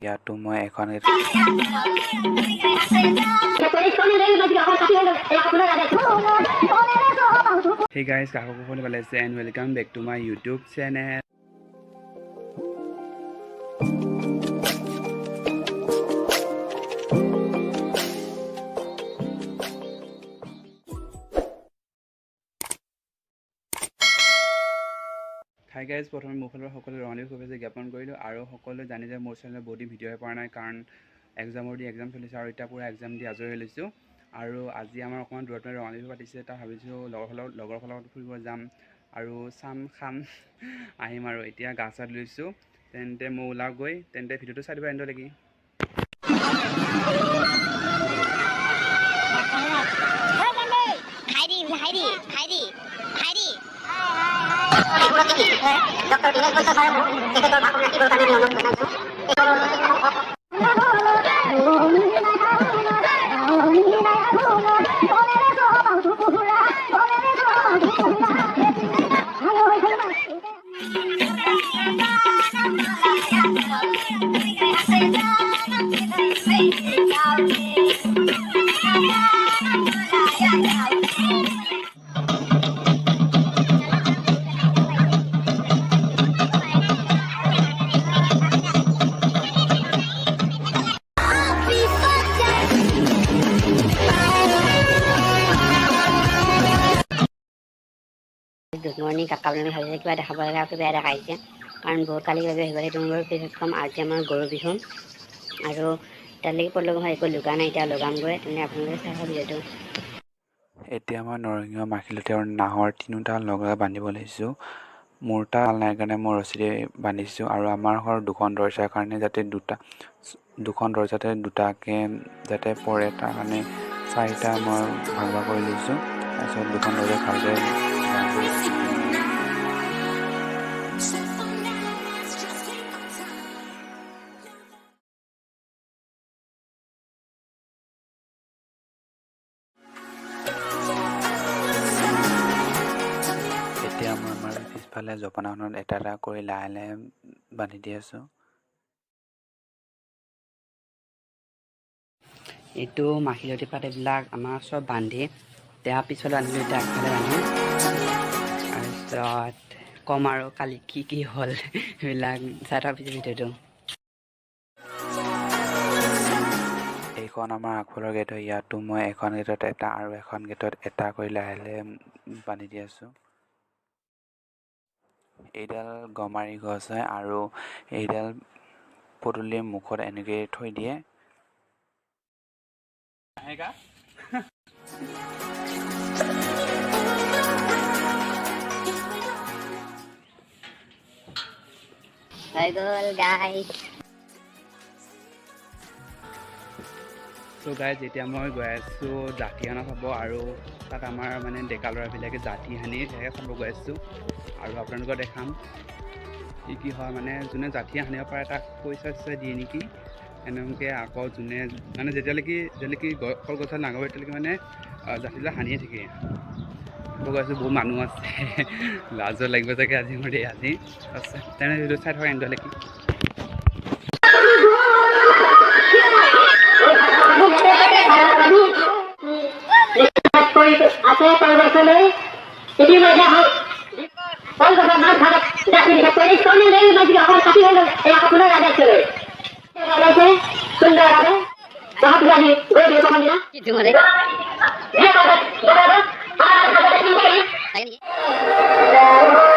ইয়াতো মই এখন Hey guys, kakakupon balese and welcome back to my YouTube channel. Hi guys, প্ৰথমে মোৰ ফালৰ সকলো ৰঙালী শুভেচ্ছা জ্ঞাপন কৰিলোঁ আৰু সকলোৱে জানি যে মোৰ চেনেলত বহুত দিন ভিডিঅ' পৰা নাই কাৰণ এক্সাম চলিছে আৰু এতিয়া পুৰা এক্সাম দি আজৰি লৈছোঁ আৰু আজি আমাৰ অকণমান দূৰত ৰঙালী বিহু পাতিছে তাৰ ভাবিছোঁ লগৰ ফালৰ ফুৰিব যাম আৰু চাম খাম আহিম আৰু এতিয়া গা চা লৈছোঁ তেন্তে মই ওলাও গৈ তেন্তে ভিডিঅ'টো চাই দিবা এণ্ড লাগি Dr. Dinesh Bhatta sahab tekhethor bhakon rakhibor karone অনুৰোধ জনাইছো Good morning, kakak-kakak hari ini kita khabar aku biar kaitnya, karena बहुत kali kita hari itu kita kam आज हमारा गौरव बिहु, आरो तले पर लोग हमारे को लुगाना इतना लोगाम गए, तने अपने को सारा बिजतो। এতিয়া মই নৰসিংহ মাখিলতি আৰু নাহৰ তিনিটা লগাই বান্ধিব লৈছোঁ মোৰটা নাই কাৰণে মই ৰছীৰে বান্ধিছোঁ আৰু আমাৰ ঘৰ দুখন দৰজাৰ কাৰণে যাতে দুখন দৰজাতে দুটাকৈ যাতে পৰে তাৰ কাৰণে চাৰিটা মই ভাগ ভাগ কৰি লৈছোঁ তাৰপিছত দুখন দৰজা ভালকৈ এতিয়া মই আমাৰ পিছফালে জপনাখনত এটা এটা কৰি লাহে লাহে বান্ধি দি আছোঁ এইটো মাখিলতি পাত এইবিলাক আমাৰ চব বান্ধি তাৰ পিছলৈ আনিলোঁ এতিয়া আগফালে বান্ধিম তাৰপিছত কম আৰু কালি কি হ'ল সেইবিলাক চাই থোৱাৰ পিছত ভিডিঅ'টো এইখন আমাৰ আগফালৰ গেট হয় ইয়াতো মই এখন গেটত এটা আৰু এখন গেটত এটা কৰি লাহে লাহে বান্ধি দি আছোঁ এইডাল গমাৰি গছ হয় আৰু এইডাল পদূলিৰ মুখত এনেকৈ থৈ দিয়ে Hi guys. So guys, এতিয়া মই গৈ আছোঁ জাতি হানা চাব আৰু তাত আমাৰ মানে ডেকা ল'ৰাবিলাকে জাতি হানি সেয়াকে চাব গৈ আছোঁ আৰু আপোনালোকক দেখাম কি হয় মানে যোনে জাতি হানিব পাৰে তাক পইচা দিয়ে নেকি এনেকৈ আকৌ যোনে মানে যেতিয়ালৈকে কল গছত নাগাব তেতিয়ালৈকে মানে জাতিবিলাক হানিয়ে থাকে গৈ আছোঁ বহুত মানুহ আছে লাজত লাগিব চাগে আজি মোৰ আজি আছে তেনে ভিডিঅ' চাই থকা এণ্ডলৈকে Sudah